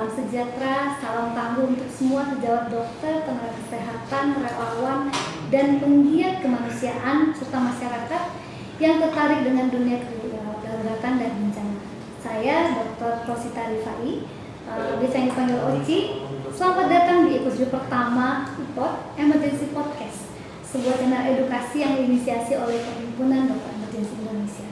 salam sejahtera, salam tangguh untuk semua sejawat dokter, tenaga kesehatan, relawan, dan penggiat kemanusiaan serta masyarakat yang tertarik dengan dunia kedaruratan dan bencana. Saya Dr. Rosita Rifai, biasa yang dipanggil Oci. Selamat datang di episode pertama IPOD Emergency Podcast, sebuah channel edukasi yang diinisiasi oleh Perhimpunan Dokter Emergency Indonesia.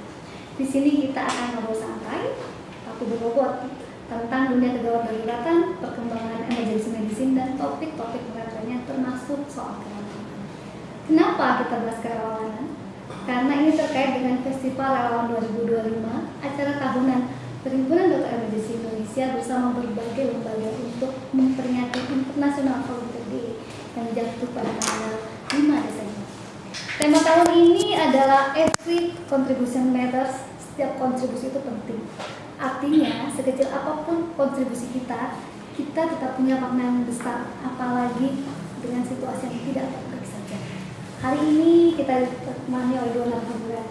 Di sini kita akan ngobrol santai, tapi berbobot tentang dunia kegawat daruratan, perkembangan emergency medicine, dan topik-topik lainnya termasuk soal kerelawanan. Kenapa kita bahas kerelawanan? Karena ini terkait dengan Festival Relawan 2025, acara tahunan Perhimpunan Dokter Emergency Indonesia bersama berbagai lembaga untuk memperingati International Volunteer Day yang jatuh pada tanggal 5 Desember. Tema tahun ini adalah Every Contribution Matters. Setiap kontribusi itu penting. Artinya, sekecil apapun kontribusi kita tetap punya makna yang besar, apalagi dengan situasi yang tidak baik saja. Hari ini kita ditemani oleh dua narasumber yang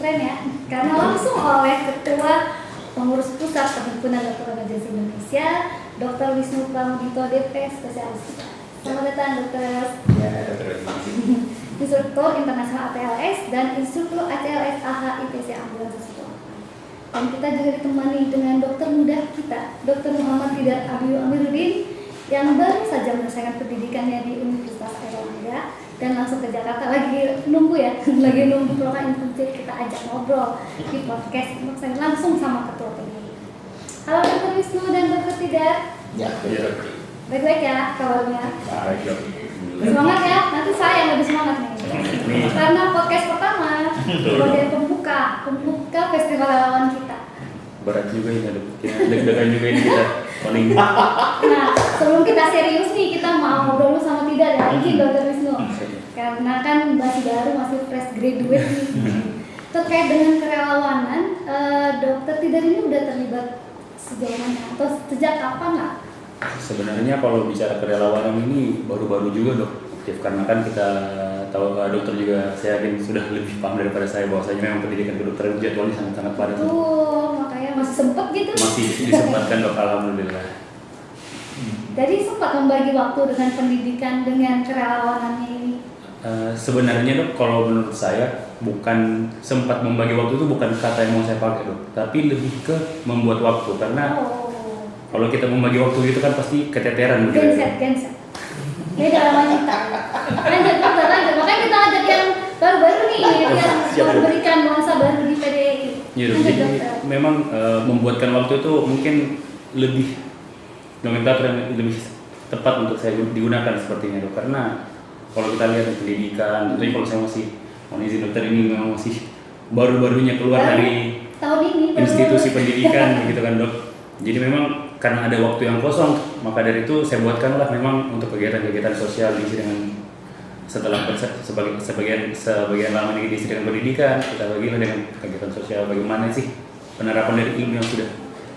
keren ya, karena langsung oleh Ketua Pengurus Pusat Perhimpunan Dokter Emergency Indonesia, Dr. Wisnu Pramudito, DP, spesialis kita. Selamat datang, Dokter. Ya, Dokter. Instruktur Internasional ATLS dan Instruktur ATLS AH ITC Ambulans 1. Dan kita juga ditemani dengan dokter muda kita, Dr. Muhammad Tidar Abiyu Amiruddin, yang baru saja menyelesaikan pendidikannya di Universitas Airlangga dan langsung ke Jakarta. Lagi nunggu program intensif, kita ajak ngobrol di podcast untuk saya langsung sama Ketua PDI. Halo Dr. Wisnu dan Dr. Tidar. Ya, Dokter. Baik-baik ya kabarnya. Baik, Dokter. Semangat ya, nanti saya yang lebih semangat nih. Karena podcast pertama sebagai pembuka festival relawan kita. Berat juga ini, deg-degan juga ini kita paling. Nah, sebelum kita serius nih, kita mau ngobrol dulu sama Tidar dan izin Dr. Wisnu. Karena kan masih baru, masih fresh graduate nih. Terkait dengan kerelawanan, Dr. Tidar ini udah terlibat sejauh mana atau sejak kapan lah? Sebenarnya kalau bicara kerelawanan ini baru-baru juga dok, karena kan kita tahu dokter juga saya yakin sudah lebih paham daripada saya bahwasanya memang pendidikan kedokteran jadwalnya sangat-sangat padat. Tuh, makanya masih sempet gitu. Masih disempatkan dok, alhamdulillah. Jadi sempat membagi waktu dengan pendidikan dengan kerelawanannya ini. Sebenarnya dok, kalau menurut saya bukan sempat membagi waktu itu bukan kata yang mau saya pakai dok, tapi lebih ke membuat waktu karena. Kalau kita membagi waktu itu kan pasti keteteran. Genset. Beda sama kita. Lanjut. Makanya kita ajak yang baru-baru nih, yang memberikan nuansa baru di PDI. Ya, jadi memang membuatkan waktu itu mungkin lebih nomenklatur yang lebih tepat untuk saya digunakan sepertinya dok. Karena kalau kita lihat pendidikan, jadi kalau saya masih mau izin dokter ini memang masih baru-barunya keluar dari tahun ini institusi pendidikan gitu kan dok. Jadi memang karena ada waktu yang kosong, maka dari itu saya buatkanlah memang untuk kegiatan-kegiatan sosial diisi dengan setelah sebagian lama ini diisi dengan pendidikan, kita bagilah dengan kegiatan sosial bagaimana sih penerapan dari ilmu yang sudah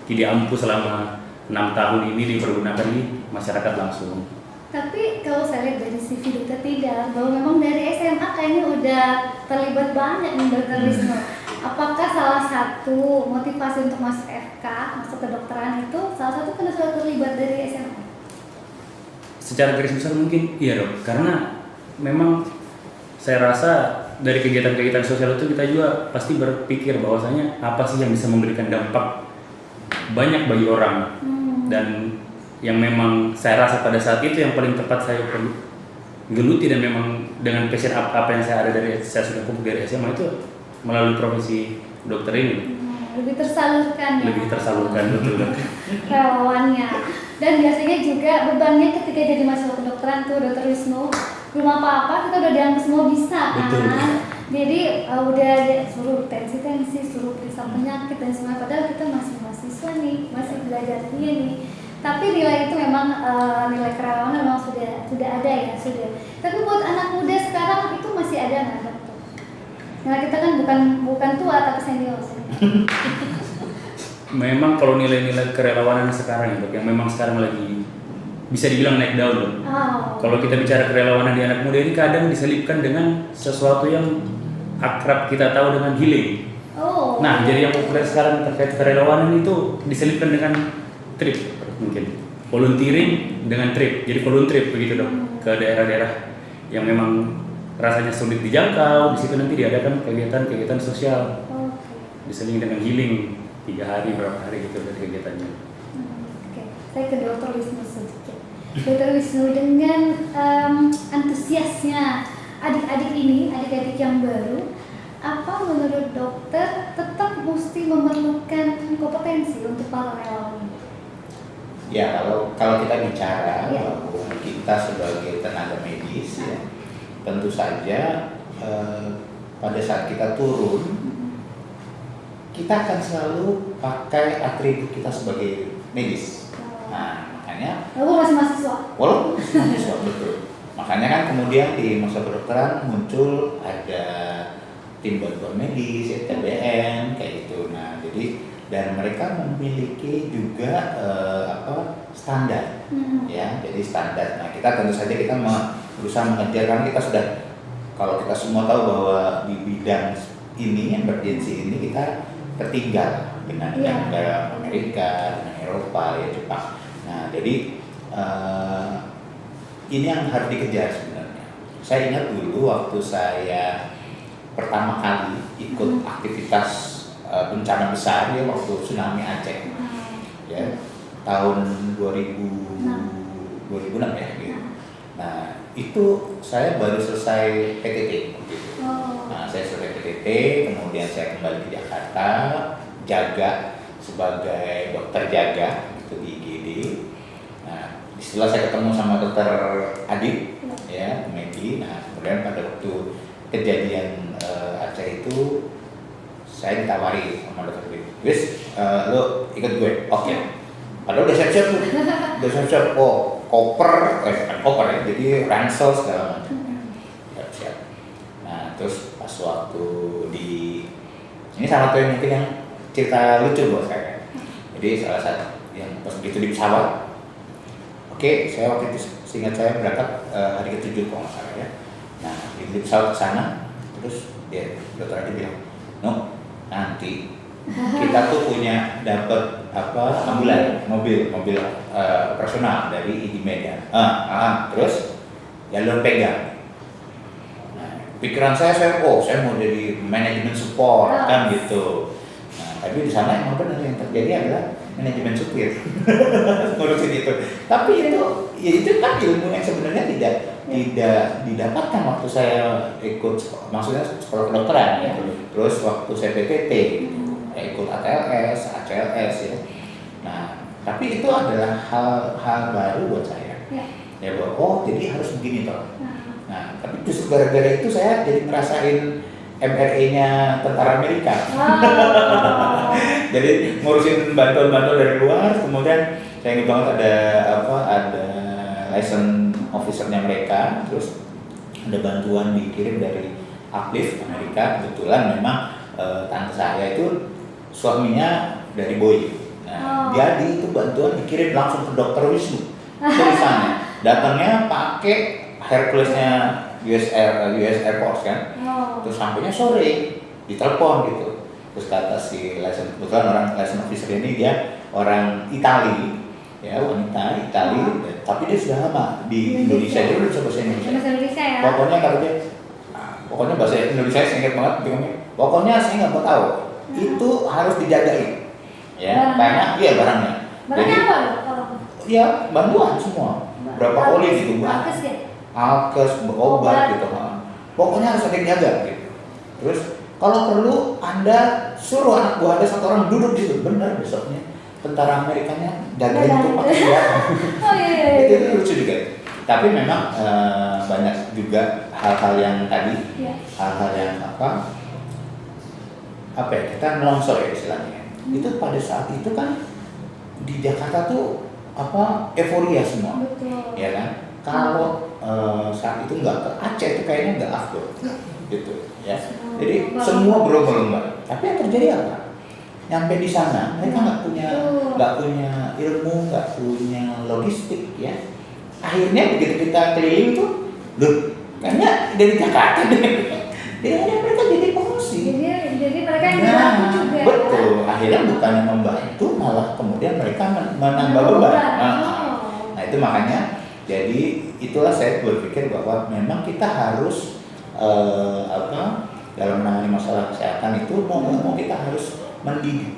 diampu selama 6 tahun ini dipergunakan di masyarakat langsung. Tapi kalau saya lihat dari CV Dokter Tidar, bahwa memang dari SMA kayaknya udah terlibat banyak nih Dokter Wisnu. Apakah salah satu motivasi untuk masuk FK, masuk kedokteran itu salah satu karena sudah terlibat dari SMA? Secara garis besar mungkin iya dok, karena memang saya rasa dari kegiatan-kegiatan sosial itu kita juga pasti berpikir bahwasanya apa sih yang bisa memberikan dampak banyak bagi orang dan yang memang saya rasa pada saat itu yang paling tepat saya perlu geluti dan memang dengan passion apa yang saya ada dari saya sudah pupuk dari SMA itu melalui profesi dokter ini. Lebih tersalurkan ya? Lebih tersalurkan, betul. Relawannya. Dan biasanya juga bebannya ketika jadi mahasiswa kedokteran tuh Dokter Wisnu, belum apa-apa kita udah dianggap semua bisa kan? Betul. Jadi udah suruh tensi, suruh periksa penyakit dan semua, padahal kita masih mahasiswa nih, masih belajar nih. Tapi nilai itu memang nilai kerelawanan memang sudah ada ya, sudah. Tapi buat anak muda sekarang itu masih ada nggak? Nah kita kan bukan tua tapi senior sih. Memang kalau nilai-nilai kerelawanan sekarang itu yang memang sekarang lagi bisa dibilang naik daun. Kalau kita bicara kerelawanan di anak muda ini kadang diselipkan dengan sesuatu yang akrab kita tahu dengan healing. Nah jadi yang populer sekarang terkait kerelawanan itu diselipkan dengan trip mungkin volunteering dengan trip, jadi volunteer begitu dong ke daerah-daerah yang memang rasanya sulit dijangkau. Di situ nanti diadakan kegiatan-kegiatan sosial, diselingi dengan healing 3 hari berapa hari gitu dari kegiatannya. Oke, saya ke Dr. Wisnu sedikit. Dr. Wisnu, dengan antusiasnya adik-adik ini, adik-adik yang baru, apa menurut dokter tetap mesti memerlukan kompetensi untuk para relawan ini? Ya, kalau kita bicara Ya. bahwa kita sebagai tenaga medis ya, tentu saja pada saat kita turun, kita akan selalu pakai atribut kita sebagai medis. Nah, makanya Aku masih mahasiswa. walaupun mahasiswa betul. Makanya kan kemudian di masa kedokteran muncul ada tim bantuan medis, TBM kayak gitu. Nah, jadi dan mereka memiliki juga standar, ya. Jadi standar. Nah, kita tentu saja kita berusaha mengejar, karena kita sudah, kalau kita semua tahu bahwa di bidang ini, emergency ini, kita tertinggal dengan negara Amerika, dengan Eropa, ya Jepang. Nah, jadi ini yang harus dikejar sebenarnya. Saya ingat dulu waktu saya pertama kali ikut aktivitas bencana besar ya, waktu tsunami Aceh, ya tahun 2006 ya. Gitu. Nah, itu saya baru selesai PTT. Gitu. Nah, saya selesai PTT, kemudian saya kembali ke Jakarta, jaga sebagai dokter jaga itu di IGD. Nah, setelah saya ketemu sama dokter Adit, ya Medi. Nah, kemudian pada waktu kejadian Aceh itu, saya ditawari sama dokter Adit, "Wis, lo ikut gue?" Oke. Padahal udah siap-siap tuh, koper, bukan koper ya, jadi ransel segala macam. Siap-siap. Nah, terus pas waktu ini salah satu yang mungkin yang cerita lucu buat saya. Jadi salah satu yang pas begitu di pesawat, oke, saya waktu itu seingat saya berangkat hari ke-7 kalau nggak salah ya. Nah, di pesawat ke sana, terus dia dokter Adi bilang, "No, nanti kita tuh punya dapat ambulan, mobil operasional dari ID Medan. Terus ya lo pegang." Nah, pikiran saya mau jadi manajemen support kan gitu. Nah, tapi di sana emang benar yang terjadi adalah manajemen supir ngurusin itu. Tapi itu kan ilmu yang sebenarnya tidak didapatkan waktu saya ikut maksudnya sekolah kedokteran ya. Terus waktu saya PTT ikut ATLS, ACLS ya. Nah, tapi itu adalah hal baru buat saya. Ya bahwa jadi harus begini toh. Nah, tapi justru gara-gara itu saya jadi ngerasain MRE-nya tentara Amerika. Jadi ngurusin bantuan-bantuan dari luar, kemudian saya ingat banget ada license officer-nya mereka, terus ada bantuan dikirim dari Uplift Amerika. Kebetulan memang tante saya itu suaminya dari Boeing. Nah, jadi itu bantuan dikirim langsung ke Dr. Wisnu. Tulisannya datangnya pakai Hercules-nya US Air Force kan. Terus sampainya sore ditelepon gitu. Terus kata si license, kebetulan orang license officer ini dia orang Itali, ya wanita Itali, tapi dia sudah lama di Indonesia. Dia udah bisa bahasa Indonesia. Ya. Pokoknya bahasa Indonesia saya ingat banget. Pokoknya saya nggak mau tahu. Itu harus dijagain, ya. Karena barangnya. Barangnya apa kalau? Ya bantuan semua. Berapa oli gitu, alkes, obat gitu. Pokoknya harus ada yang jaga gitu. Terus kalau perlu Anda suruh anak buah Anda satu orang duduk di situ. Benar, besoknya tentara Amerikanya jagain itu pakai senjata. Itu lucu juga. Tapi memang banyak juga hal-hal yang tadi, hal-hal yang kita melongsor ya istilahnya. Itu pada saat itu kan di Jakarta tuh euforia semua. Betul. Ya kan? Kalau saat itu nggak ke Aceh itu kayaknya nggak afdol gitu ya. Jadi semua berlomba-lomba. Tapi yang terjadi apa? Nyampe di sana mereka nggak punya ilmu, nggak punya logistik ya. Akhirnya begitu kita keliling tuh, kayaknya dari Jakarta deh. Mereka jadi pengungsi. Jadi mereka yang dibantu juga. Betul. Akhirnya bukannya membantu malah kemudian mereka menambah beban. Nah itu makanya jadi itulah saya berpikir bahwa memang kita harus dalam menangani masalah kesehatan itu mau nggak mau kita harus mendidik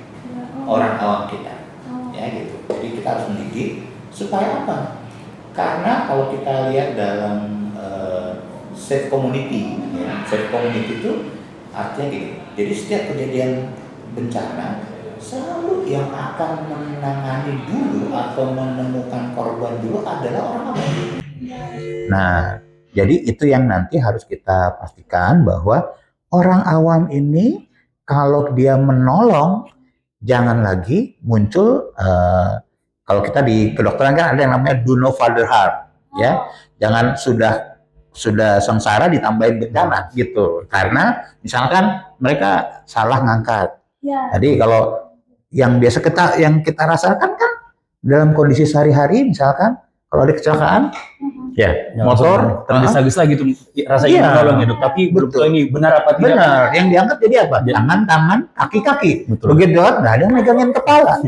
orang awam kita, ya gitu. Jadi kita harus mendidik supaya apa? Karena kalau kita lihat dalam safe community, ya, safe community itu artinya gini. Jadi setiap kejadian bencana selalu yang akan menangani dulu atau menemukan korban dulu adalah orang awam. Nah, jadi itu yang nanti harus kita pastikan bahwa orang awam ini kalau dia menolong, jangan lagi muncul kalau kita di kedokteran kan ada yang namanya do no further harm, ya. Jangan sudah sengsara ditambahin bencana gitu. Karena misalkan mereka salah ngangkat. Jadi kalau yang biasa kita rasakan kan dalam kondisi sehari-hari, misalkan kalau ada kecelakaan, ya motor tergesa-gesa gitu rasa ingin menolong ya dok, tapi betul ini benar apa tidak? Benar, yang diangkat jadi apa? Tangan, kaki. Begitu kan, nggak ada yang megangin kepala.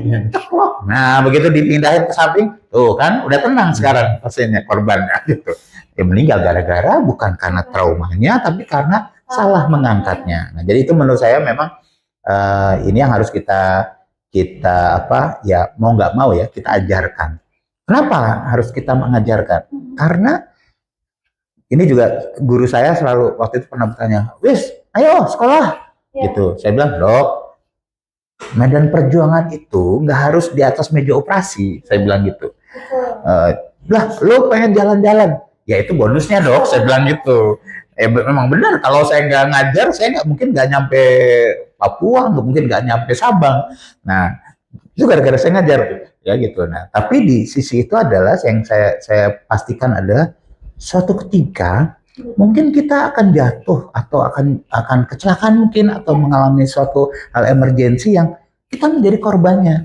Nah begitu dipindahin ke samping, tuh kan udah tenang sekarang pasiennya, korbannya gitu. Dia meninggal gara-gara bukan karena traumanya, tapi karena salah mengangkatnya. Nah jadi itu menurut saya memang ini yang harus kita mau nggak mau ya kita ajarkan. Kenapa harus kita mengajarkan? Karena ini juga guru saya selalu waktu itu pernah bertanya, "Wis, ayo sekolah." Gitu. Saya bilang, "Dok, medan perjuangan itu nggak harus di atas meja operasi." Saya bilang gitu. Lah, lo pengen jalan-jalan? Ya itu bonusnya dok. Saya bilang gitu. Memang benar. Kalau saya nggak ngajar, saya nggak mungkin nggak nyampe Papua, nggak mungkin nggak nyampe Sabang. Nah, itu gara-gara saya ngajar ya gitu. Nah, tapi di sisi itu adalah yang saya pastikan adalah suatu ketika mungkin kita akan jatuh atau akan kecelakaan mungkin atau mengalami suatu hal emergensi yang kita menjadi korbannya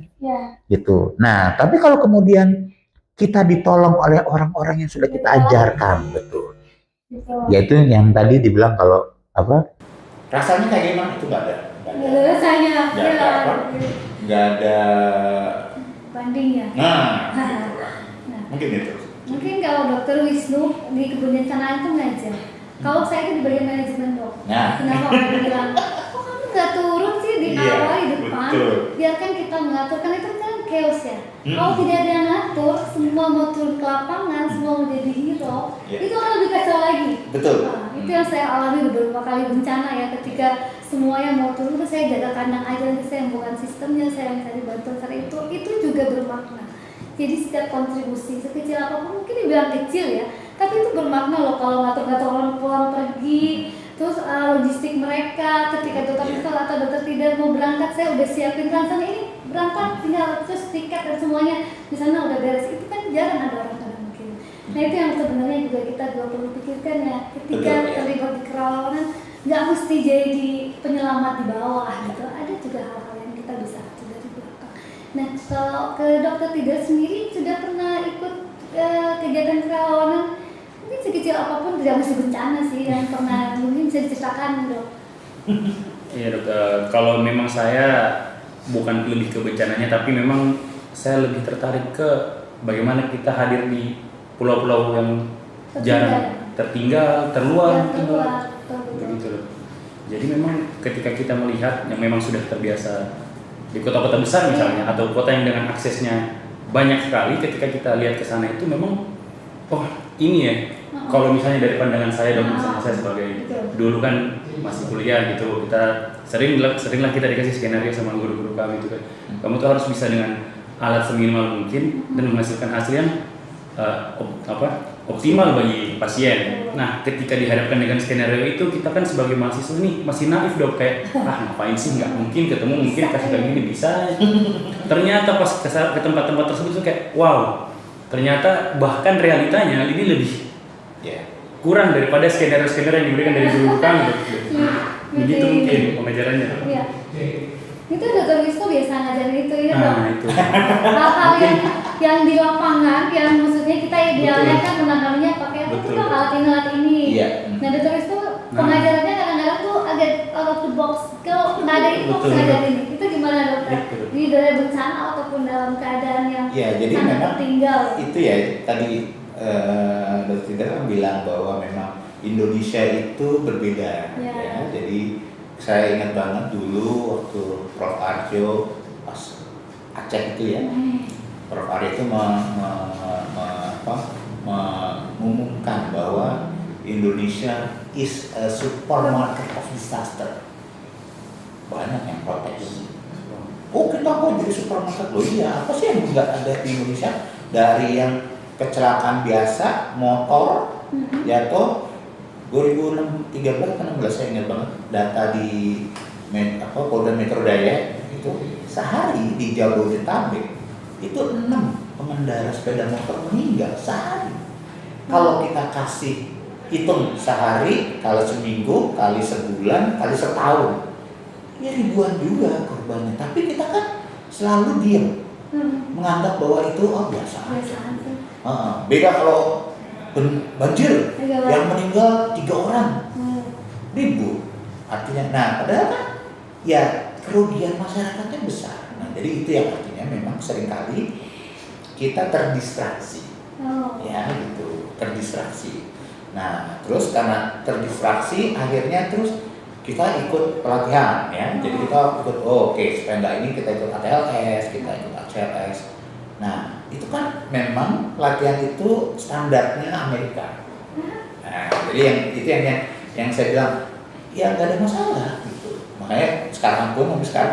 gitu. Nah, tapi kalau kemudian kita ditolong oleh orang-orang yang sudah kita ajarkan, betul. Yaitu yang tadi dibilang kalau apa? Rasanya kayak gimana itu nggak ada. Rasanya Nggak ada bandingnya. Nah, mungkin itu. Mungkin kalau Dokter Wisnu di kebun bencana itu ngajar. Kalau saya itu di bagian manajemen dok. Kenapa mereka bilang, kok kamu nggak turun sih di awal di depan? Biarkan kita mengatur, kan itu kan chaos ya. Kalau tidak ada yang ngatur, semua mau turun ke lapangan, semua mau jadi hero, itu akan lebih kacau lagi. Betul. Nah, itu yang saya alami beberapa kali bencana ya, ketika semuanya mau turun, terus saya jaga kandang aja, nanti saya yang bukan sistemnya, saya yang cari bantuan karena itu juga bermakna. Jadi setiap kontribusi sekecil apapun, mungkin dibilang kecil ya, tapi itu bermakna loh. Kalau ngatur-ngatur orang pulang pergi, terus logistik mereka ketika dokter misal atau dokter tidak mau berangkat, saya udah siapin ransan ini berangkat, tinggal terus tiket dan semuanya di sana udah beres. Itu kan jarang ada orang kadang mungkin. Nah itu yang sebenarnya juga kita perlu pikirkan ya, ketika terlibat di kerelawanan nggak mesti jadi penyelamat di bawah gitu, ada juga hal-hal yang kita bisa atur dari belakang. Nah kalau ke dokter tidak sendiri sudah pernah ikut kegiatan kerelawanan, mungkin sekecil apapun, tidak mesti bencana sih, yang pernah mungkin bisa diceritakan dok. Iya dok, kalau memang saya bukan lebih ke bencananya, tapi memang saya lebih tertarik ke bagaimana kita hadir di pulau-pulau yang jarang tertinggal, terluar, begitu loh. Jadi memang ketika kita melihat yang memang sudah terbiasa di kota-kota besar misalnya, atau kota yang dengan aksesnya banyak sekali, ketika kita lihat ke sana itu memang, oh ini ya. Kalau misalnya dari pandangan saya dong, misalnya saya sebagai dulu kan masih kuliah gitu, kita seringlah kita dikasih skenario sama guru-guru kami itu kan, kamu tuh harus bisa dengan alat seminimal mungkin dan menghasilkan hasil yang optimal bagi pasien. Nah, ketika dihadapkan dengan skenario itu, kita kan sebagai mahasiswa nih masih naif dok, kayak ngapain sih, nggak mungkin ketemu, mungkin kasih kayak gini bisa. Ternyata pas ke tempat-tempat tersebut tuh kayak wow, ternyata bahkan realitanya ini lebih kurang daripada skenario-skenario yang diberikan dari guru kami dok. Begitu mungkin pengajarannya. Iya. Itu dokter Wisnu biasa ngajarin itu ya dok. Itu. Hal-hal yang di lapangan, yang maksudnya kita idealnya kan menanganinya pakai apa tuh dok, alat ini. Iya. Nah dokter Wisnu pengajarannya kadang-kadang tuh agak out of the box. Kalau nada itu Betul. sengaja ini, itu gimana dokter? Betul. Di dalam bencana ataupun dalam keadaan yang Ya, jadi sangat memang tertinggal. itu ya tadi Dr. Tida kan bilang bahwa memang Indonesia itu berbeda. Ya. Ya. Jadi saya ingat banget dulu waktu Prof. Arjo pas Aceh itu ya, Prof. Arjo itu mengumumkan bahwa Indonesia is a supermarket of disaster. Banyak yang protes. Oh, kita kok jadi supermarket? Loh iya, apa sih yang nggak ada di Indonesia? Dari yang kecelakaan biasa, motor, jatuh 2013 atau 16 saya ingat banget data di Polda Metro Jaya itu sehari di Jabodetabek itu 6 pengendara sepeda motor meninggal sehari. Kalau kita kasih hitung sehari, kali seminggu, kali sebulan, kali setahun, ya ribuan juga korbannya. Tapi kita kan selalu diam, menganggap bahwa itu biasa. Beda kalau banjir yang meninggal 3 orang, ribu. Artinya, nah padahal kan ya kerugian masyarakatnya besar. Nah jadi itu yang artinya memang seringkali kita terdistraksi, ya gitu, terdistraksi. Nah terus karena terdistraksi akhirnya terus kita ikut pelatihan ya. Jadi kita ikut supaya nggak ini kita ikut ATLS, kita ikut ACLS. Nah itu kan memang pelatihan itu standarnya Amerika. Nah jadi yang saya bilang ya nggak ada masalah gitu. Makanya sekarang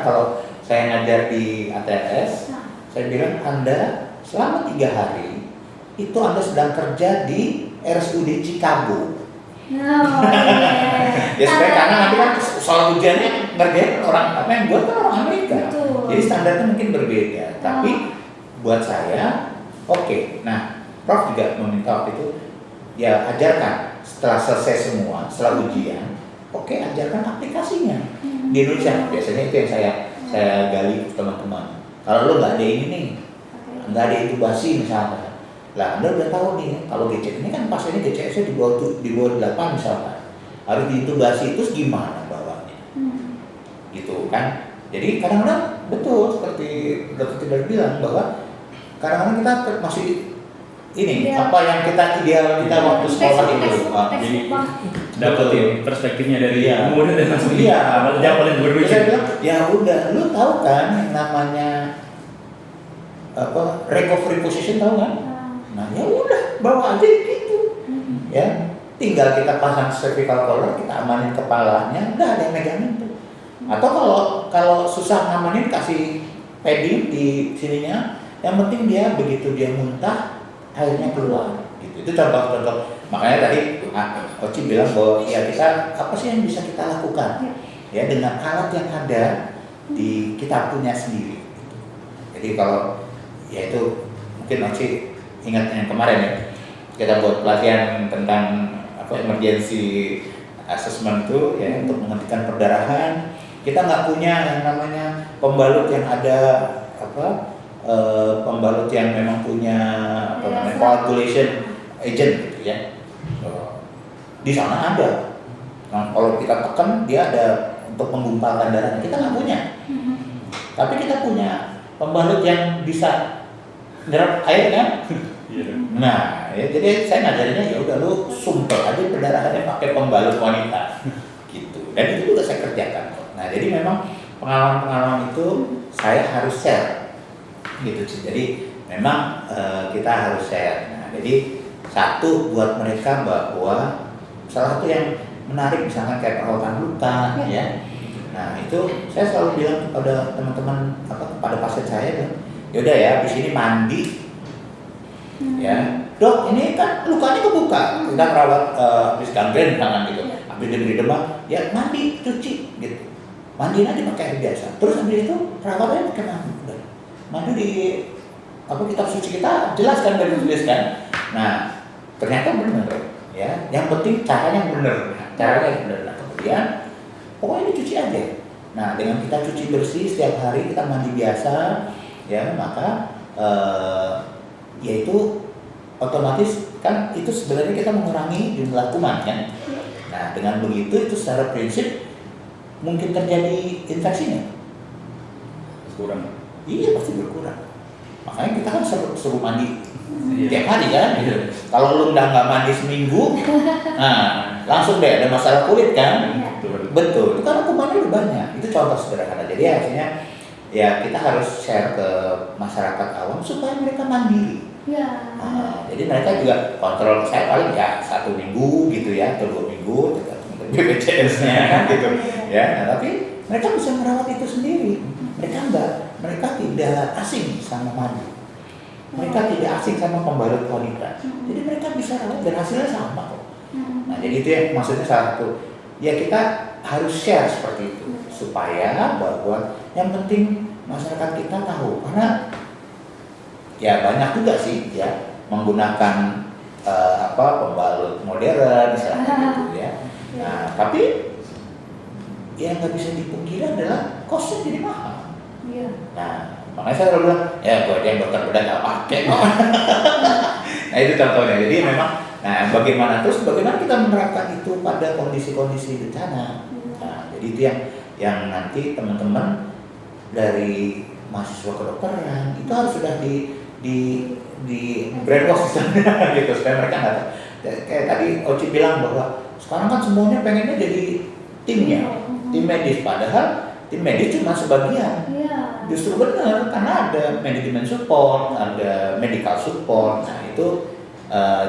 kalau saya ngajar di ATLS, saya bilang Anda selama 3 hari itu Anda sedang kerja di RSUD Chicago. Ya supaya karena nanti kan soal ujiannya ngerjain orang yang buat kan orang Amerika. Betul. Jadi standarnya mungkin berbeda. Tapi buat saya nah Prof juga meminta waktu itu ya ajarkan setelah selesai semua, setelah ujian, ajarkan aplikasinya di Indonesia. Biasanya itu yang saya gali ke teman-teman. Kalau lo nggak ada ini nih, nggak ada intubasi misalnya, lah Anda udah tahu nih kalau GC ini kan pasiennya GCS-nya di bawah 8 misalnya, harus diintubasi, terus gimana bawanya, gitu kan? Jadi kadang-kadang betul seperti Dr. Tidar bilang bahwa kadang-kadang kita masih ini apa yang kita waktu sekolah itu, jadi dapetin perspektifnya dari muda dan langsung jangan paling berbeda. Saya bilang ya udah, lu tahu kan yang namanya recovery position, tahu kan? Nah ya udah bawa aja gitu, ya tinggal kita pasang cervical collar, kita amanin kepalanya, udah ada yang megangin tuh. Atau kalau susah ngamanin kasih padding di sininya, yang penting dia begitu dia muntah airnya keluar gitu. Itu contoh-contoh. Makanya tadi Oci bilang bahwa ya kita apa sih yang bisa kita lakukan ya dengan alat yang ada di kita punya sendiri. Jadi kalau ya itu mungkin Oci ingat yang kemarin ya, kita buat pelatihan tentang emergency assessment itu ya untuk menghentikan perdarahan. Kita nggak punya yang namanya pembalut yang ada pembalut yang memang punya coagulation agent gitu ya. Di sana ada. Nah, kalau kita tekan dia ada untuk menggumpalkan darah. Kita nggak punya. Tapi kita punya pembalut yang bisa nyerap air kan? Nah, ya, jadi saya ngajarinnya ya udah lu sumpel aja perdarahannya pakai pembalut wanita, gitu. Dan itu juga saya kerjakan. Nah, jadi memang pengalaman-pengalaman itu saya harus share, gitu sih. Jadi memang kita harus share. Nah, jadi satu buat mereka bahwa salah satu yang menarik misalnya kayak perawatan luka, ya. Nah, itu saya selalu bilang kepada teman-teman kepada pasien saya, yaudah ya, habis ini mandi. Ya, dok, ini kan lukanya kebuka, kita merawat habis gangren tangan gitu, habis diberi demam, ya mandi, cuci, gitu, mandiin aja pakai air biasa, terus habis itu perawatannya pakai mandi di kitab suci kita jelaskan dan dituliskan. Nah, ternyata benar, ya, yang penting caranya benar, Nah, kemudian pokoknya ini cuci aja. Nah, dengan kita cuci bersih setiap hari, kita mandi biasa, ya, maka yaitu otomatis kan itu sebenarnya kita mengurangi jumlah kuman kan. Nah dengan begitu itu secara prinsip mungkin terjadi infeksinya? Kurang. Iya, pasti berkurang. Makanya kita kan suruh mandi Iya. tiap hari kan. Kalau lu udah nggak mandi seminggu, nah langsung deh ada masalah kulit kan. Iya. Betul, itu kan hukumannya udah banyak. Itu contoh sederhana. Jadi artinya ya kita harus share ke masyarakat awam supaya mereka mandiri. Ya. Jadi mereka juga kontrol saya paling ya 1 minggu gitu ya atau 2 minggu tergantung dari BPJS-nya kan gitu ya. Nah, tapi mereka bisa merawat itu sendiri. Mereka tidak asing sama mandi. Mereka tidak asing sama pembalut wanita. Jadi mereka bisa rawat dan hasilnya sama kok. Nah, jadi itu yang maksudnya salah satu. Ya kita harus share seperti itu supaya bahwa yang penting masyarakat kita tahu, karena ya banyak juga sih ya menggunakan pembalut modern misalnya gitu ya. Nah, tapi yang nggak bisa dipungkiri adalah kosnya jadi mahal. Iya. Nah, makanya saya selalu bilang, ya gue aja yang dokter bedah nggak pakai. Nah itu contohnya. Jadi memang, nah bagaimana kita menerapkan itu pada kondisi-kondisi bencana. Nah, jadi itu yang nanti teman-teman dari mahasiswa kedokteran itu harus sudah di brainwash gitu supaya mereka nggak kayak tadi Oci bilang bahwa sekarang kan semuanya pengennya jadi tim medis, padahal tim medis cuma sebagian. Iya. Justru benar karena ada manajemen support, ada medical support. Nah itu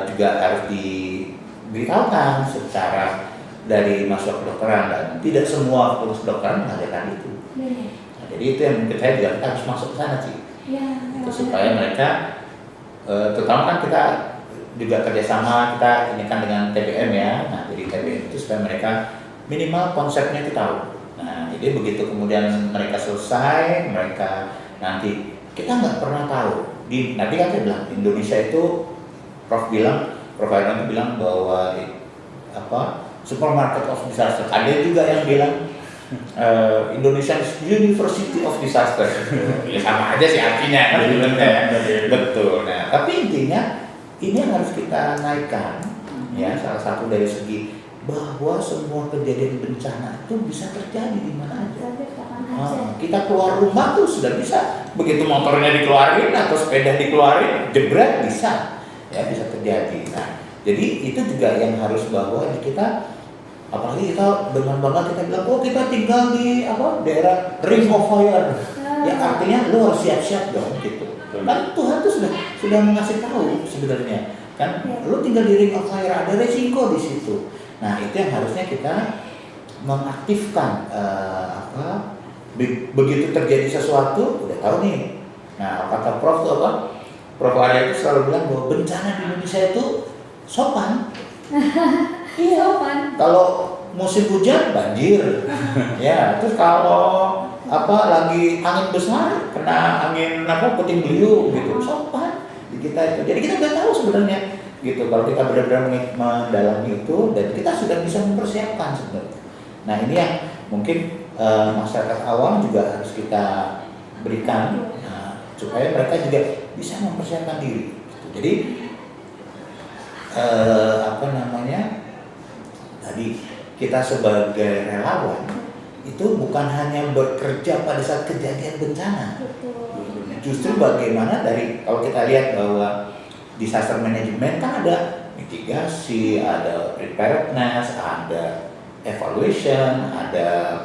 juga harus diberitahukan secara dari mahasiswa kedokteran dan tidak semua fakultas kedokteran mengadakan itu. Iya. Nah, jadi itu yang menurut saya juga kita harus masuk ke sana sih. Iya. Itu supaya mereka, terutama kan kita juga kerjasama kita ini kan dengan TBM ya. Nah jadi TBM itu supaya mereka minimal konsepnya itu tahu. Nah, jadi begitu kemudian mereka selesai, mereka nanti kita nggak pernah tahu. Nanti kan saya bilang Indonesia itu, Prof Iron bilang bahwa supermarket of disaster. Ada juga yang bilang Indonesia is University of Disaster. Ya sama aja sih artinya kan sebenarnya. Betul. Nah, tapi intinya ini yang harus kita naikkan ya, salah satu dari segi bahwa semua kejadian bencana itu bisa terjadi di mana aja. Kita keluar rumah tuh sudah bisa, begitu motornya dikeluarin atau sepeda dikeluarin, jebret bisa, ya bisa terjadi. Nah, jadi itu juga yang harus bahwa di kita, apalagi kita dengan bangga kita bilang, oh kita tinggal di daerah ring of fire, ya artinya lo harus siap-siap dong gitu. Kan Tuhan tuh sudah mengasih tahu sebenarnya, kan lo tinggal di ring of fire, ada resiko di situ. Nah itu yang harusnya kita mengaktifkan begitu terjadi sesuatu udah tahu nih. Nah kata Prof itu Prof Arya itu selalu bilang bahwa bencana di Indonesia itu sopan. Iya. Sopan. Kalau musim hujan banjir, ya terus kalau lagi angin besar kena angin puting beliung gitu, sopan di kita itu. Jadi kita udah tahu sebenarnya. Gitu, kalau kita benar-benar mendalami itu dan kita sudah bisa mempersiapkan sebenarnya. Nah ini yang mungkin masyarakat awam juga harus kita berikan, supaya mereka juga bisa mempersiapkan diri. Gitu. Jadi tadi kita sebagai relawan itu bukan hanya bekerja pada saat kejadian bencana. Justru bagaimana kalau kita lihat bahwa disaster management kan ada mitigasi, ada preparedness, ada evaluation, ada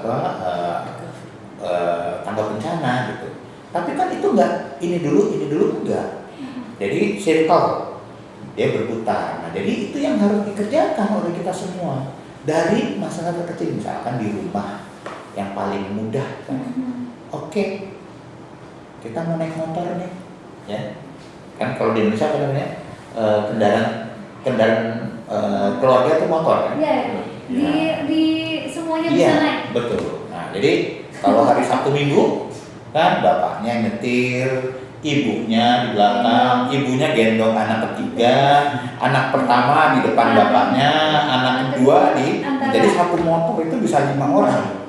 tanggap bencana gitu. Tapi kan itu enggak ini dulu enggak. Jadi circle dia berputar. Nah, jadi itu yang harus dikerjakan oleh kita semua dari masyarakat kecil, misalkan di rumah yang paling mudah kan. Oke, kita mau naik motor nih, ya. Kan kalau di Indonesia apa namanya kendaraan keluarga itu motor kan? Iya, di semuanya bisa naik. Betul. Nah jadi kalau hari Sabtu Minggu kan bapaknya nyetir, ibunya di belakang, ibunya gendong anak ketiga, anak pertama di depan bapaknya, anak kedua jadi satu motor itu bisa 5 orang.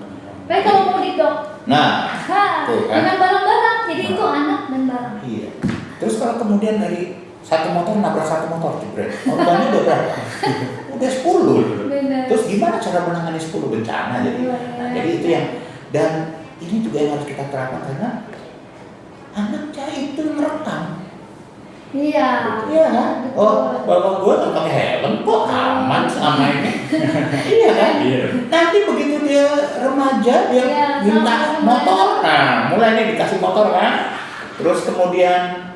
Baik kalau mau didok. Nah, tuh kan. Dengan barang-barang, jadi itu anak dan barang. Iya. Terus kalau kemudian dari satu motor nabrak satu motor jebret. Korbannya udah berapa? Udah 10. Benar. Terus gimana cara menangani 10 bencana jadi? Nah, jadi itu yang, dan ini juga yang harus kita terapkan karena anaknya itu merekam. Iya. Iya kan? Oh, bapak gua nggak pakai helm kok aman sama ini. Iya kan? Iya. Nanti begitu dia remaja dia Iya, minta sama motor. Nah, mulai nih dikasih motor kan. Terus kemudian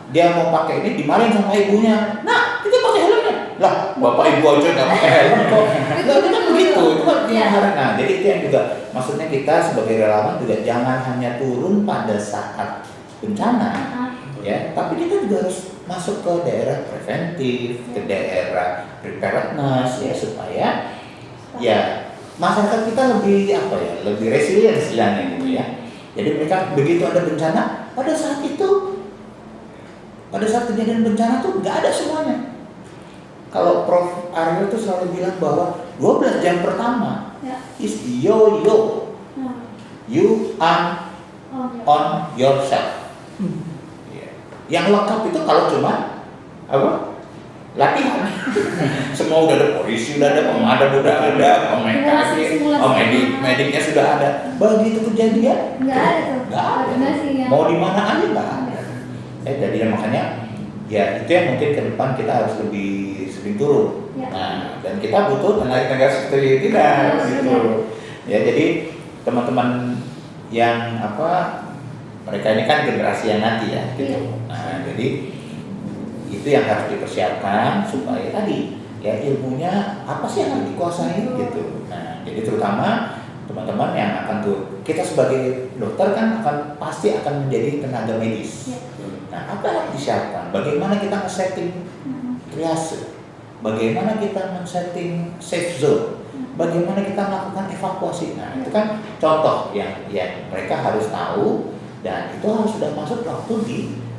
dia mau pakai ini dimarahin sama ibunya. Nah, kita pakai helmnya. Lah, bapak ibu aja nggak pakai helm kok. Nah, itu kan begitu. Itu kan yang harus. Nah, jadi itu yang juga maksudnya kita sebagai relawan juga jangan hanya turun pada saat bencana. Ya, tapi kita juga harus masuk ke daerah preventif, ke daerah preparedness ya supaya ya masyarakat kita lebih apa ya, lebih resilient istilahnya gitu ya. Jadi mereka begitu ada bencana, pada saat kejadian bencana tuh nggak ada semuanya. Kalau Prof Aryo tuh selalu bilang bahwa 12 jam pertama is yo-yo, you are on yourself. Yang lengkap itu kalau cuma apa? Latihan. Semua udah ada, polisi udah ada, pemadam udah ada, mediknya sudah ada. Begitu kejadian Nggak ada tuh. nggak ada. Koordinasinya. Mau di mana aja nggak ada. Jadi makanya ya itu yang mungkin ke depan kita harus lebih sering turun. Ya. Nah, dan kita butuh tenaga seperti kita gitu. Ya, jadi teman-teman yang apa, mereka ini kan generasi yang nanti ya gitu. Iya. Nah, jadi itu yang harus dipersiapkan supaya tadi ya ilmunya apa sih yang harus dikuasai gitu. Nah, jadi terutama teman-teman yang akan tuh, kita sebagai dokter kan pasti akan menjadi tenaga medis. Iya. Nah, apa yang harus disiapkan? Bagaimana kita nge-setting triase? Bagaimana kita men-setting safe zone? Bagaimana kita melakukan evakuasi? Nah, itu kan contoh yang mereka harus tahu. Dan itu harus sudah masuk waktu di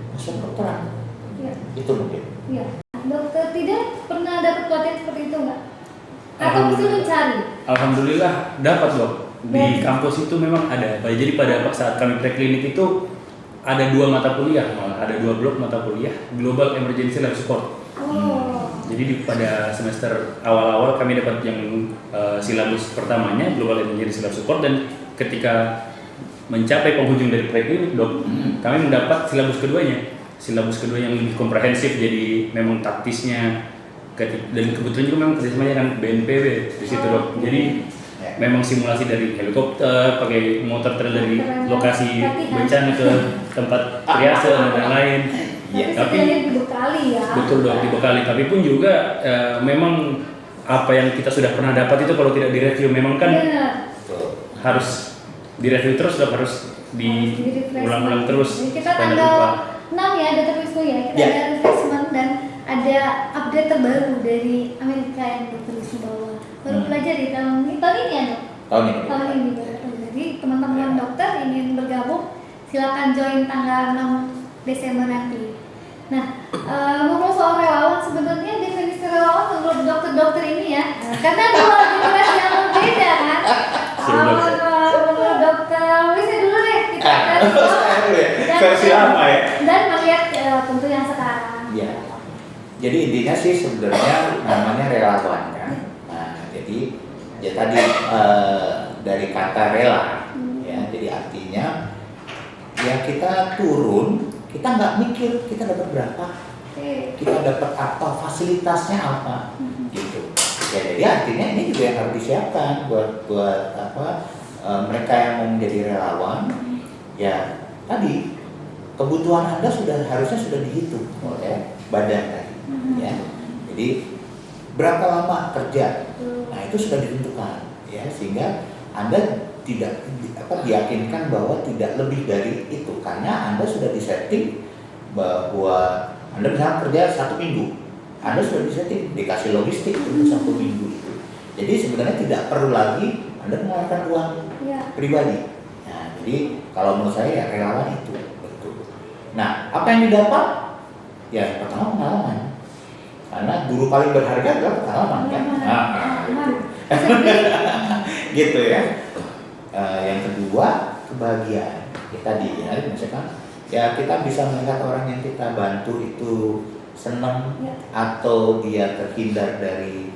masa kedokteran. Iya. Itu mungkin. Iya. Dokter tidak pernah dapat pelatihan seperti itu nggak? Atau mesti mencari? Alhamdulillah dapat dok. Di Dan- kampus itu memang ada. Jadi pada saat kami preklinik itu ada 2 mata kuliah, malah ada 2 blok mata kuliah, Global Emergency Life Support. Jadi pada semester awal-awal kami dapat yang silabus pertamanya Global Emergency Life Support, dan ketika mencapai penghujung dari preklinik dok, kami mendapat silabus keduanya. Silabus kedua yang lebih komprehensif, jadi memang taktisnya dan kebetulan juga memang kerjasamanya kan BNPB di situ dok. Jadi memang simulasi dari helikopter, pakai motor trail dari lokasi bencana ke tempat triase dan lain-lain. Tapi dibekali ya. Betul dok, dibekali. Tapi pun juga memang apa yang kita sudah pernah dapat itu kalau tidak direview memang kan harus direview terus dok, harus diulang-ulang terus. Jadi kita supaya nggak tanggal lupa. 6 ya, Dr. Wisnu ya, kita ada refreshment dan ada update terbaru dari Amerika yang Dr. Wisnu bawa. Baru pelajari tahun ini ya dok? Tahun ini baru. Jadi teman-teman dokter ingin bergabung, silakan join tanggal 6 Desember nanti. Nah, ngomong soal relawan, sebenarnya definisi relawan menurut dokter-dokter ini ya, karena dua generasi yang berbeda kan. Menurut dokter Wisnu dulu deh, kita versi lama ya. Dan melihat tentu yang sekarang. Ya. Jadi intinya sih sebenarnya namanya relawan kan. Nah, jadi ya tadi dari kata rela ya, jadi artinya ya kita turun, kita nggak mikir kita dapat berapa, kita dapat apa, fasilitasnya apa, gitu. Ya jadi artinya ini juga yang harus disiapkan buat apa mereka yang mau menjadi relawan. Ya tadi kebutuhan Anda harusnya sudah dihitung oleh badan tadi, ya. Jadi berapa lama kerja, nah itu sudah ditentukan, ya, sehingga Anda tidak diyakinkan bahwa tidak lebih dari itu, karena Anda sudah disetting bahwa Anda misalnya kerja 1 minggu, Anda sudah disetting dikasih logistik untuk 1 minggu itu. Jadi sebenarnya tidak perlu lagi Anda mengeluarkan uang pribadi. Nah, jadi kalau menurut saya ya relawan itu betul. Nah, apa yang didapat? Ya pertama pengalaman. Karena guru paling berharga adalah pengalaman kan. Gitu ya. Yang kedua kebahagiaan. Kita tadi ya, misalkan ya kita bisa melihat orang yang kita bantu itu senang Ya. atau dia terhindar dari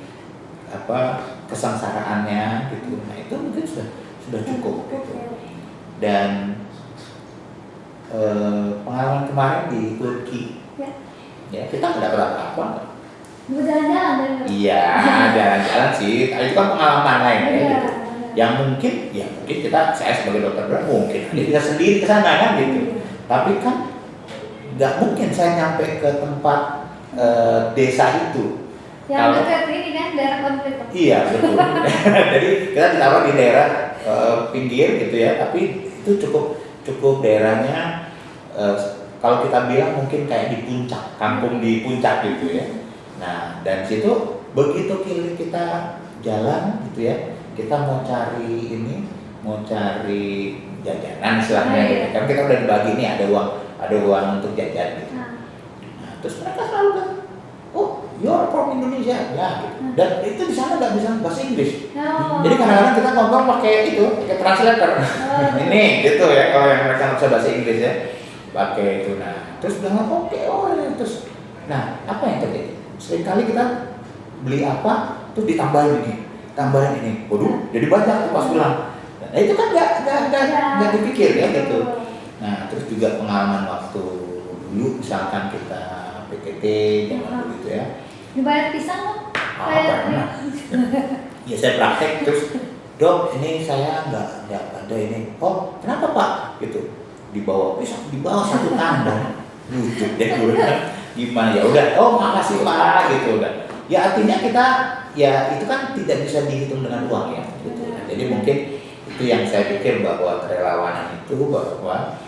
kesengsaraannya gitu. Nah itu mungkin sudah cukup gitu. Dan pengalaman kemarin di Turki, ya kita nggak dapat apa-apa. Berjalan-jalan dan Iya, jalan-jalan sih. Itu kan pengalaman lain ya. Iya, Gitu. benar. Yang mungkin saya sebagai dokter bedah mungkin dia bisa sendiri ke sana kan gitu. Tapi kan nggak mungkin saya nyampe ke tempat desa itu. Yang dekat ini kan daerah konflik. Iya betul. Jadi kita ditaruh di daerah pinggir gitu ya, tapi itu cukup daerahnya kalau kita bilang mungkin kayak di puncak, kampung di puncak gitu ya. Nah dan situ begitu kita jalan gitu ya, kita mau cari jajanan istilahnya gitu. Kan kita udah dibagi nih ada uang untuk jajan gitu. Nah, terus mereka selalu bilang, oh you're from Indonesia ya gitu. Dan itu di sana nggak bisa bahasa Inggris. Jadi kadang-kadang kita ngomong pakai translator. Ini gitu ya kalau yang mereka nggak bisa bahasa Inggris ya pakai itu. Nah terus bilang oke, terus nah apa yang terjadi? Seringkali kita beli apa terus tambahin ini, waduh jadi banyak tuh pas pulang. Nah itu kan nggak dipikir ya gitu. Nah terus juga pengalaman waktu dulu misalkan kita PTT zaman dulu gitu ya. Dibayar pisang loh. Ya saya praktek terus dok ini saya nggak ada ini. Oh kenapa pak? Gitu dibawa pisang dibawa satu tanda lucu deh gue gimana ya udah makasih pak gitu udah ya artinya kita ya itu kan tidak bisa dihitung dengan uang ya gitu. Jadi mungkin itu yang saya pikir bahwa kerelawanan itu bahwa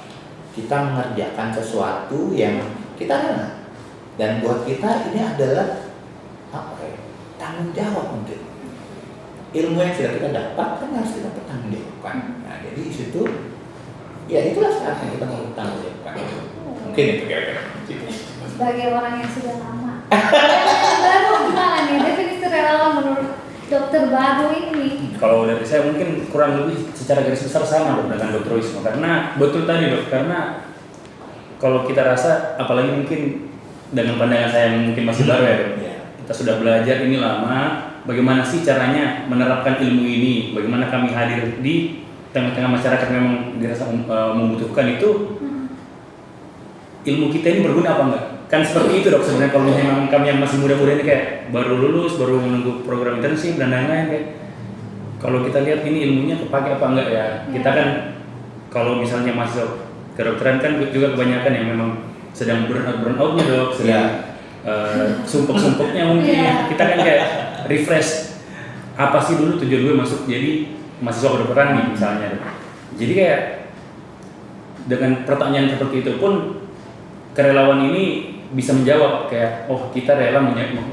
kita mengerjakan sesuatu yang kita rela dan buat kita ini adalah tanggung jawab mungkin ilmu yang sudah kita dapat kan harus kita pertanggungjawabkan. Nah jadi di situ ya itulah saatnya kita mau pertanggungjawabkan. Mungkin itu kira-kira. Sebagai orang yang sudah lama. Baru gimana nih definisi relawan menurut dokter baru ini? Kalau dari saya mungkin kurang lebih secara garis besar sama dok dengan Dr. Wisnu karena betul tadi dok karena kalau kita rasa apalagi mungkin dengan pandangan saya yang mungkin masih baru ya dok. Kita sudah belajar ini lama, bagaimana sih caranya menerapkan ilmu ini, bagaimana kami hadir di tengah-tengah masyarakat memang dirasa membutuhkan itu, ilmu kita ini berguna apa enggak? Kan seperti itu dok sebenarnya kalau memang kami yang masih muda-muda ini kayak baru lulus, baru menunggu program internship dan lain-lain kayak kalau kita lihat ini ilmunya kepake apa enggak ya, kita kan kalau misalnya masuk kedokteran kan juga kebanyakan yang memang sedang burnout-nya dok, sedang sumpuk-sumpuknya mungkin kita kan kayak refresh apa sih dulu tujuan gue masuk jadi mahasiswa kedokteran nih misalnya jadi kayak dengan pertanyaan seperti itu pun kerelawan ini bisa menjawab kayak oh kita rela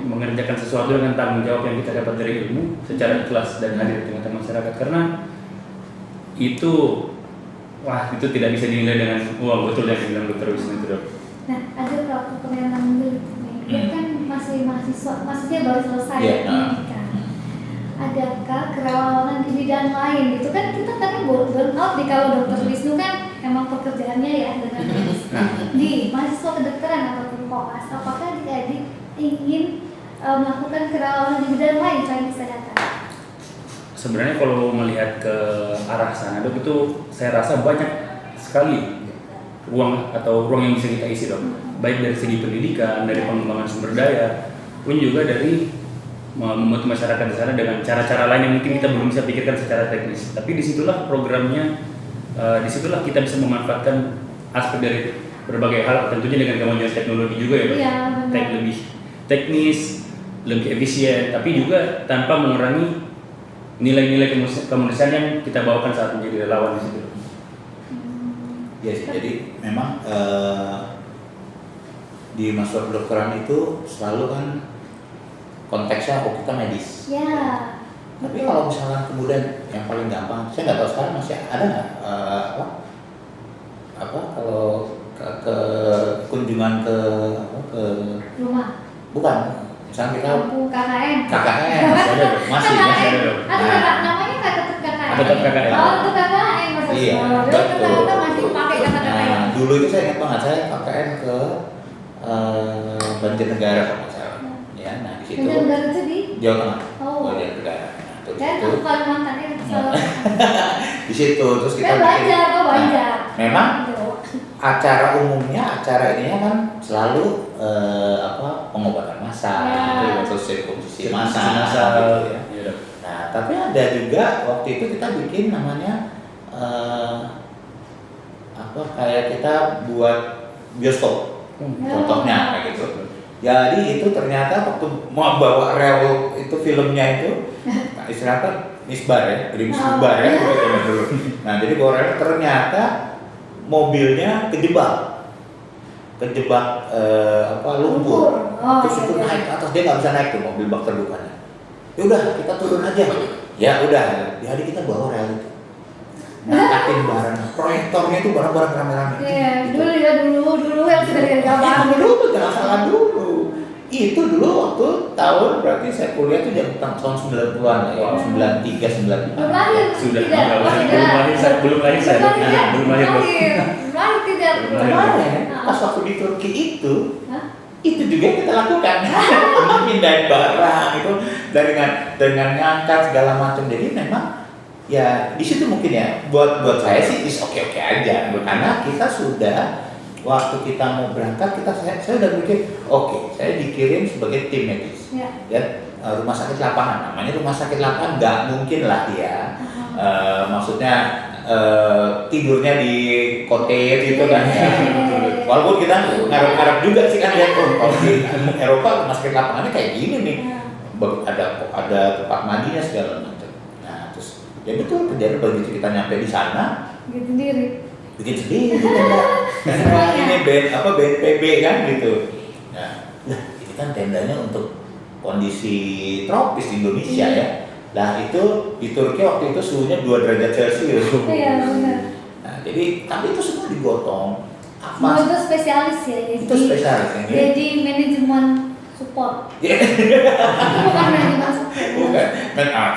mengerjakan sesuatu dengan tanggung jawab yang kita dapat dari ilmu secara ikhlas dan hadir di tengah masyarakat karena itu tidak bisa dinilai dengan uang betul yang dibilang Dr. Wisnu itu dok. Nah ada waktu pemilihan dia kan masih mahasiswa, maksudnya baru selesai pendidikan. Adakah kerelawanan di bidang lain gitu kan kita kadang burnout di kalau dokter Wisnu kan emang pekerjaannya ya dengan di mahasiswa kedokteran ataupun koas. Apakah adik-adik ingin melakukan kerelawanan di bidang lain selain kesehatan? Sebenarnya kalau melihat ke arah sana dok itu saya rasa banyak sekali ruang yang bisa kita isi dok. Baik dari segi pendidikan, dari pengembangan sumber daya, pun juga dari membantu masyarakat di sana dengan cara-cara lain yang mungkin kita belum bisa pikirkan secara teknis. Tapi disitulah programnya, disitulah kita bisa memanfaatkan aspek dari berbagai hal, tentunya dengan kemajuan teknologi juga ya, lebih teknis, lebih efisien, tapi juga tanpa mengurangi nilai-nilai kemanusiaan yang kita bawakan saat menjadi relawan di situ. Ya, jadi memang di masa kedokteran itu selalu kan konteksnya kita medis. Ya. Tapi kalau misalnya kemudian yang paling gampang, saya nggak tahu sekarang masih ada nggak kalau ke kunjungan ke rumah. Bukan, misalnya kita KKN. masih ada Ada namanya nggak tetap KKN. Tetap KKN. Oh, tetap KKN. Iya, Jadi betul. kata-kata masih pakai kata-kata Nah, yang dulu itu saya ingat banget saya KPN ke Banjarnegara kalau nggak salah. Ya, nah di situ benar-benar itu di Jawa Tengah, Oh. Banjarnegara. Nah, terus kan itu aku Kalimantan ya salah. di situ terus kita Kan Banjar, kok Banjar. Nah, memang Jawa. acara umumnya, acara ininya kan selalu pengobatan massal, Ya. terus sirkumsisi Massal, massal gitu ya. Iya, Dok. Nah, tapi ada juga waktu itu kita bikin namanya kayak kita buat bioskop, contohnya kayak gitu. Jadi itu ternyata waktu mau bawa rel itu filmnya itu, nah, istilahnya misbar ya, jadi misbar ya, dulu. Nah, jadi bawa rel ternyata mobilnya kejebak lumpur. Oh, Terus itu iya, iya. naik ke atas, dia nggak bisa naik tuh mobil bak terdukanya. Ya udah kita turun aja. Ya udah, jadi kita bawa rel itu. Ngangkatin barang, proyektornya itu barang-barang rame-rame. Iya, Gitu. dulu yang sudah gambar Yang dulu jangan salah dulu. Itu dulu waktu tahun berarti saya kuliah itu tahun 90-an ya, 93, 95. Belum lahir. Sudah Tidak. enggak usah. Tidak. Belum lahir saya. Dok. Belum Belum lahir. Dok. Belum lahir tidak. Belum lahir. Kemarin Nah. pas waktu di Turki itu Hah? itu juga yang kita lakukan. Pindahin barang itu dengan ngangkat segala macam. Jadi memang ya di situ mungkin ya buat saya sih is oke aja karena kita sudah waktu kita mau berangkat saya udah mikir oke, saya dikirim sebagai tim medis Ya. rumah sakit lapangan, namanya rumah sakit lapangan nggak mungkin lah dia maksudnya tidurnya di kotel gitu kan ya. Walaupun kita ngarep-ngarep juga sih kan lihat kalau di Eropa rumah sakit lapangannya kayak gini nih, ada tempat mandinya segala macam. Nah terus ya betul kejadian begitu kita nyampe di sana Gitu sendiri. bikin sendiri karena ini BNPB kan gitu. Nah ini kan tendanya untuk kondisi tropis di Indonesia ya. Nah itu di Turki waktu itu suhunya 2 derajat Celcius. Iya benar. Nah jadi tapi itu semua digotong. Semua itu spesialis ya. Itu spesialis ya. Jadi manajemen support. Yeah. Itu bukan manajemen support. Bukan,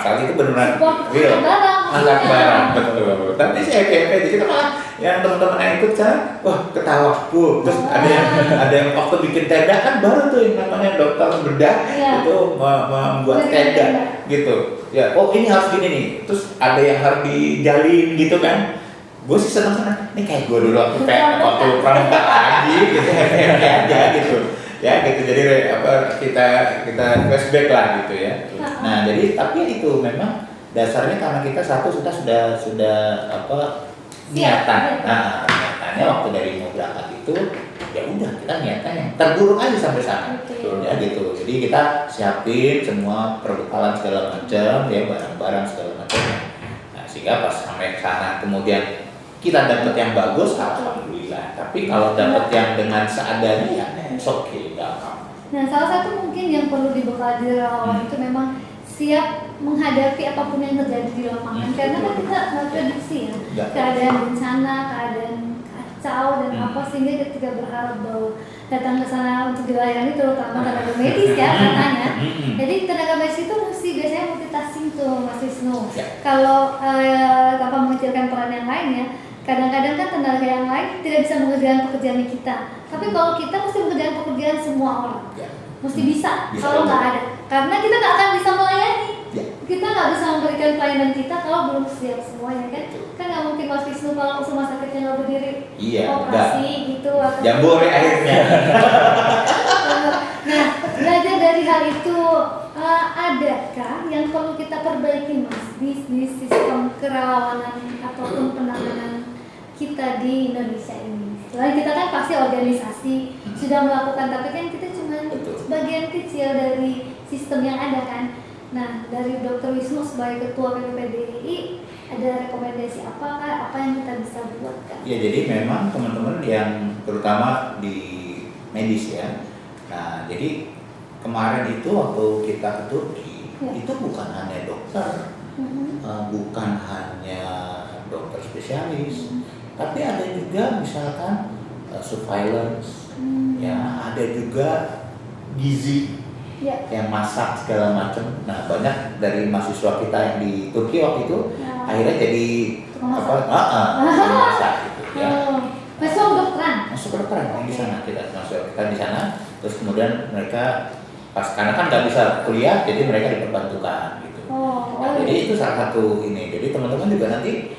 saat itu benar-benar Support real. barang. Angkat maksudnya. barang, betul. Tapi saya happy jadi kita malah yang teman-teman yang ikut saya, wah ketawa, terus ada yang waktu bikin tenda kan baru tuh yang namanya dokter bedah Iya. itu membuat Bikin tenda tenda. gitu. Ya, oh ini harus gini nih, terus ada yang harus dijalin gitu kan. Gue sih senang-senang, ini kayak gue dulu waktu pramuka lagi gitu, happy aja gitu. Ya gitu, jadi kita flashback lah gitu ya. Nah jadi tapi itu memang dasarnya karena kita sudah niatan. Nah niatannya waktu dari mau berangkat itu ya udah kita niatannya terburuk aja sampai sana. Betul. Ya gitu. Jadi kita siapin semua perbekalan segala macam, ya barang-barang segala macam. Nah sehingga pas sampai sana kemudian kita dapat yang bagus, alhamdulillah. Tapi kalau dapat yang dengan seadanya ya oke, nggak apa-apa. Nah, salah satu mungkin yang perlu dibekali relawan itu memang siap menghadapi apapun yang terjadi di lapangan. Karena kan kita nggak prediksi ya Nggak. keadaan bencana, keadaan kacau dan apa sehingga ketika berharap bahwa datang ke sana untuk dilayani terutama tenaga medis ya katanya. Jadi tenaga medis itu mesti biasanya multitasking tuh Mas Wisnu. Ya. Kalau tanpa mengecilkan peran yang lain ya. Kadang-kadang kan tenaga yang lain tidak bisa mengerjakan pekerjaan kita. Tapi kalau kita mesti mengerjakan pekerjaan semua orang. Ya. Mesti bisa, Bisa kalau aja. nggak ada. Karena kita nggak akan bisa melayani. Ya. Kita nggak bisa memberikan pelayanan kita kalau belum siap semuanya kan. Kan nggak mungkin Mas Wisnu kalau rumah sakitnya nggak berdiri Iya, operasi gitu atau Jambore akhirnya. Nah, belajar dari hal itu adakah yang perlu kita perbaiki Mas di sistem kerelawanan ataupun penanganan kita di Indonesia ini? Selain kita kan pasti organisasi sudah melakukan, tapi kan kita cuma Betul. sebagian kecil dari sistem yang ada kan. Nah, dari Dr. Wisnu sebagai Ketua PPPDI ada rekomendasi apakah apa yang kita bisa buat kan? Ya jadi memang teman-teman yang terutama di medis ya. Nah jadi kemarin itu waktu kita ke Turki Ya. itu bukan hanya dokter, bukan hanya dokter spesialis, tapi ada juga misalkan surveillance, ya ada juga gizi, Ya. yang masak segala macam. Nah banyak dari mahasiswa kita yang di Turki waktu itu Ya. akhirnya jadi Tukang apa? masak. Tukang masak gitu ya. Oh. Masuk kedokteran. Masuk kedokteran di sana kita di sana. Terus kemudian mereka karena kan nggak bisa kuliah, jadi mereka diperbantukan gitu. Oh. Nah, jadi itu salah satu ini. Jadi teman-teman juga nanti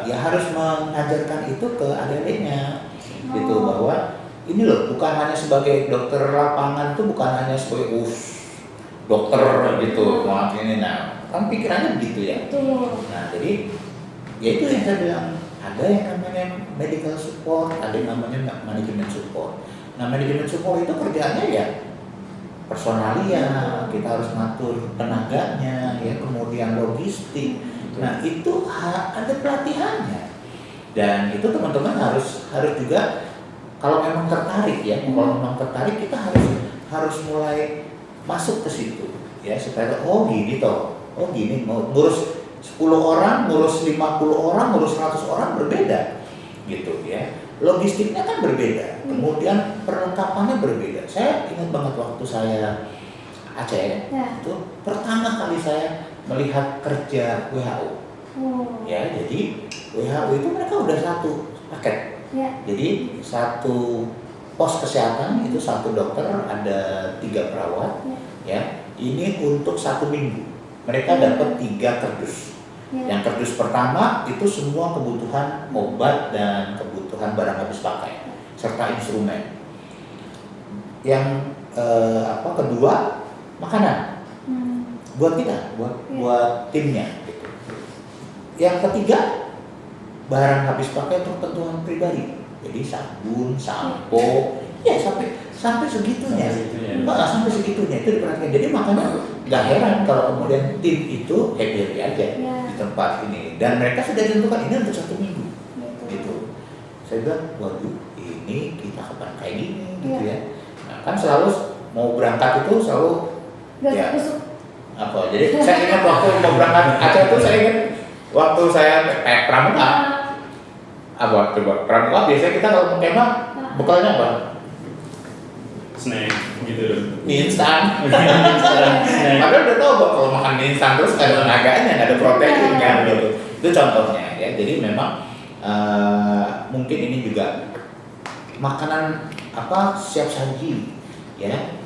ya harus mengajarkan itu ke adik-adiknya gitu bahwa ini loh bukan hanya sebagai dokter lapangan tuh bukan hanya sebagai dokter gitu maaf ini kan pikirannya begitu ya. Betul. Nah jadi ya itu yang saya bilang ada yang namanya medical support, ada yang namanya manajemen support. Nah manajemen support itu kerjanya ya personalia, kita harus ngatur tenaganya ya, kemudian logistik. Nah itu ada pelatihannya dan itu teman-teman harus juga kalau memang tertarik ya, kalau memang tertarik kita harus mulai masuk ke situ ya supaya gini toh, gini mau ngurus 10 orang, ngurus 50 orang, ngurus 100 orang berbeda gitu ya. Logistiknya kan berbeda, kemudian perlengkapannya berbeda. Saya ingat banget waktu saya Aceh itu pertama kali saya melihat kerja WHO. Ya, jadi WHO itu mereka udah satu paket. Ya. Jadi satu pos kesehatan itu satu dokter ada 3 perawat. Ya, ini untuk 1 minggu mereka dapat 3 kardus. Yang kardus pertama itu semua kebutuhan obat dan kebutuhan barang habis pakai serta instrumen. Yang kedua makanan buat kita, buat timnya. Gitu. Yang ketiga barang habis pakai untuk kebutuhan pribadi. Jadi sabun, sampo, ya sampai segitunya. Sampai segitunya itu diperhatikan. Jadi makanya nggak heran kalau kemudian tim itu happy aja di tempat ini. Dan mereka sudah ditentukan ini untuk 1 minggu. Gitu. Saya bilang, waduh, ini kita kapan kayak gini, gitu ya. Nah, kan selalu mau berangkat itu selalu ya apa? Jadi saya ingat waktu mau berangkat Aceh itu saya ingat waktu saya pramuka. Apa coba pramuka biasanya kita kalau mau kemah bekalnya apa? Snack gitu. Mie instan. Padahal udah tahu kok kalau makan mie instan terus nggak ada tenaganya, nggak ada proteinnya gitu. Itu contohnya ya. Jadi memang mungkin ini juga makanan siap saji ya.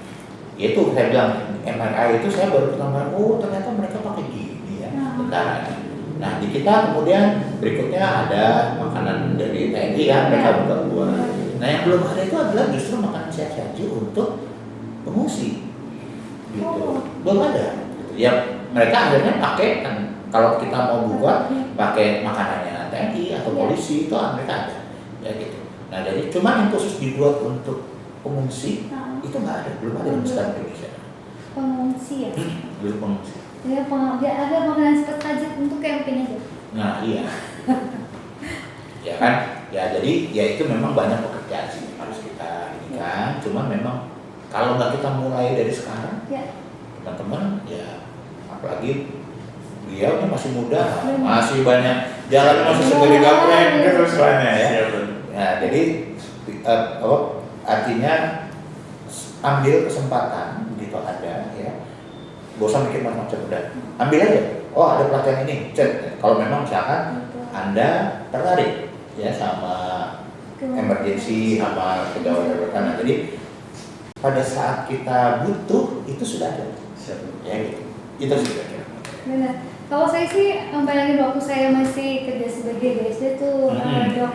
Yaitu saya bilang MRI itu saya baru pertama ternyata mereka pakai gini ya tentaranya. Nah di kita kemudian berikutnya ada makanan dari TNI kan mereka buka. Nah yang belum ada itu adalah justru makanan siap saji untuk pengungsi. Gitu. Belum ada. Ya mereka akhirnya pakai kan kalau kita mau buat pakai makanannya TNI atau polisi itu mereka ada. Ya gitu. Nah jadi cuma yang khusus dibuat untuk pengungsi itu nggak ada, belum ada yang sekarang di Indonesia. Pengungsi ya? Belum pengungsi. Ya ada makanan seperti saja untuk camping aja. Nah iya. Ya kan, ya jadi ya itu memang banyak pekerjaan sih harus kita ini kan. Cuma memang kalau nggak kita mulai dari sekarang, teman-teman ya apalagi beliau kan masih muda, masih banyak jalan masih segede gaplek terus banyak ya. Nah jadi artinya ambil kesempatan begitu ada ya. Bosan mikir macam-macam udah ambil aja. Oh ada pelatihan ini, cek. Kalau memang misalkan Anda tertarik ya sama emergency sama pegawai darurat. Jadi pada saat kita butuh itu sudah ada. Ya gitu. Itu sudah ada. Benar. Kalau saya sih bayangin waktu saya masih kerja sebagai BSD tuh dok,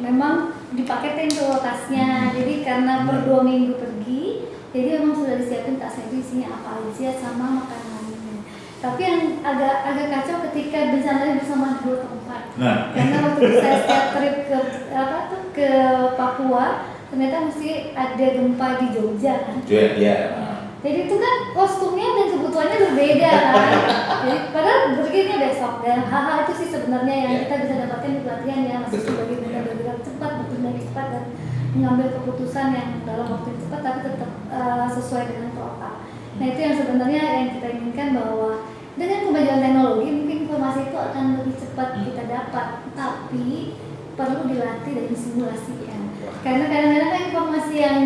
memang dipaketin tuh tasnya. Jadi karena per 2 minggu pergi, jadi memang sudah disiapin tasnya itu isinya apa aja sama makanannya. Tapi yang agak kacau ketika bencananya bersama di 2 tempat. Karena waktu saya setiap trip ke Papua, ternyata mesti ada gempa di Jogja kan. Iya. Jadi itu kan kostumnya dan kebutuhannya berbeda kan. Jadi padahal berikutnya besok dan hal-hal itu sih sebenarnya yang kita bisa dapatkan di pelatihan ya, masih sebagai benar bergerak cepat, bertindak cepat dan mengambil keputusan yang dalam waktu yang cepat tapi tetap sesuai dengan protokol. Nah itu yang sebenarnya yang kita inginkan bahwa dengan kemajuan teknologi mungkin informasi itu akan lebih cepat kita dapat, tapi perlu dilatih dan disimulasikan. Karena kadang-kadang kan informasi yang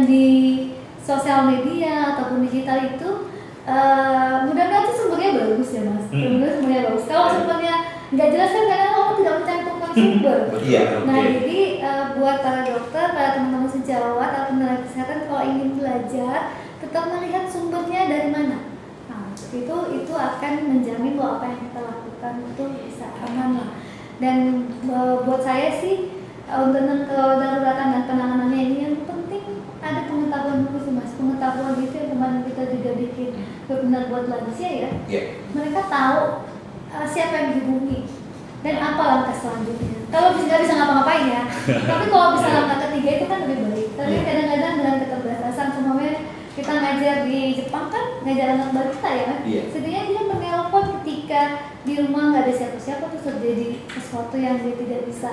sosial media ataupun digital itu mudah-mudahan sih sumbernya bagus ya mas. Mudah-mudahan sumbernya bagus. Kalau sumbernya nggak jelas kan kadang orang tidak mencantumkan sumber. Iya. Nah Oke. jadi buat para dokter, para teman-teman sejawat atau tenaga kesehatan kalau ingin belajar tetap melihat sumbernya dari mana. Nah itu akan menjamin bahwa apa yang kita lakukan itu bisa aman lah. Dan buat saya sih untuk kedaruratan dan penanganannya ini yang penting ada pengetahuan dulu sih mas. Pengetahuan itu yang kemarin kita juga bikin webinar buat lansia ya. Iya. Mereka tahu siapa yang dihubungi dan apa langkah selanjutnya. Kalau nggak bisa ngapa-ngapain ya, tapi kalau bisa langkah ketiga itu kan lebih baik. Tapi kadang-kadang dengan keterbatasan, semuanya kita ngajar di Jepang kan ngajar anak balita ya kan. Iya. Setidaknya dia menelpon ketika di rumah nggak ada siapa-siapa terus terjadi sesuatu yang dia tidak bisa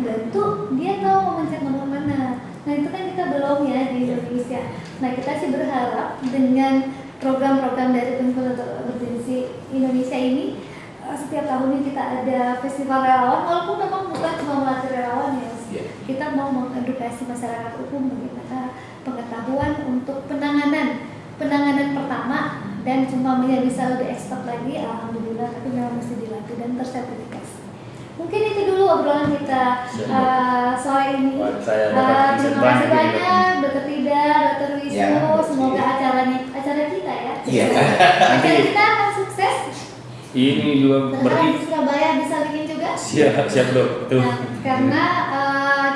bantu, dia tahu mau mencet nomor mana. Nah itu kan kita belum ya di Indonesia. Nah kita sih berharap dengan program-program dari Penyuluh Emergency Indonesia ini setiap tahunnya kita ada festival relawan, walaupun memang bukan cuma melatih relawan ya, Iya. kita mau mengedukasi masyarakat umum bagaimana pengetahuan untuk penanganan pertama dan cuma bisa lebih expert lagi, alhamdulillah, tapi memang mesti dilatih dan tersertifikasi. Mungkin itu dulu obrolan kita sore ini. Wah, saya dapat Terima banyak kasih ini, banyak Dr. Tida, Dr. Wisnu. Ya, Semoga iya. acara kita ya. Iya. Acara kita akan sukses. Ini juga Berharap berarti di Surabaya bisa bikin juga. siap dok. Tuh. Nah, karena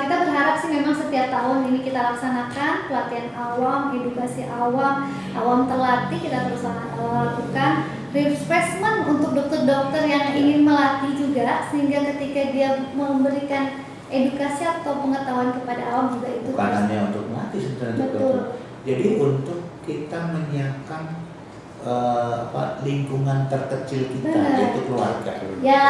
kita berharap sih memang setiap tahun ini kita laksanakan pelatihan awam, edukasi awam terlatih kita terus lakukan refreshment untuk dokter-dokter yang ingin melatih juga, sehingga ketika dia memberikan edukasi atau pengetahuan kepada awam juga itu Bukan hanya untuk melatih sebenarnya. Betul. Jadi untuk kita menyiapkan lingkungan terkecil kita, Benar. yaitu keluarga. Ya.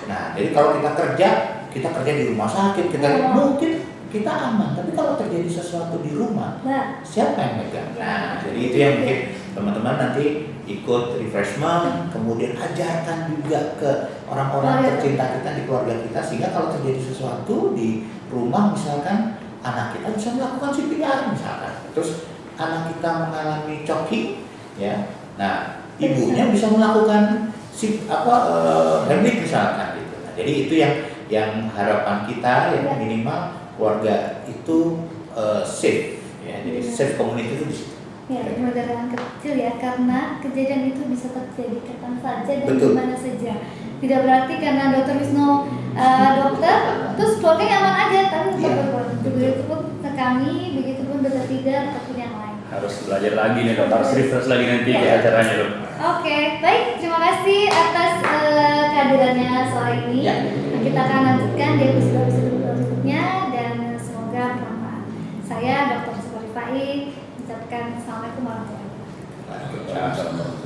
Nah, jadi kalau kita kerja di rumah sakit, mungkin kita aman. Tapi kalau terjadi sesuatu di rumah, Nah, siapa yang megang? Nah, jadi itu yang mungkin teman-teman nanti ikut refreshment, kemudian ajarkan juga ke orang-orang tercinta kita di keluarga kita, sehingga kalau terjadi sesuatu di rumah, misalkan anak kita bisa melakukan CPR misalkan, terus anak kita mengalami choking, ya, nah ibunya bisa melakukan hernik misalkan gitu. Nah, jadi itu yang harapan kita ya, minimal keluarga itu safe, ya, jadi safe community itu di situ. ya kemudahan kecil ya, karena kejadian itu bisa terjadi kapan saja dan Betul. di mana saja. Tidak berarti karena Dr. Wisnu dokter, terus keluarganya aman aja, tapi tetap Iya. berkorban. Begitu pun kami, begitu pun Dr. Tida ataupun yang lain. Harus belajar lagi nih dok, harus refresh lagi nanti Ya. ke acaranya dok. Oke, baik. Terima kasih atas kehadirannya sore ini. Ya. Nah, kita akan lanjutkan di episode berikutnya dan semoga bermanfaat. Saya Dr. Suparifai mengucapkan assalamualaikum warahmatullahi wabarakatuh. Waalaikumsalam.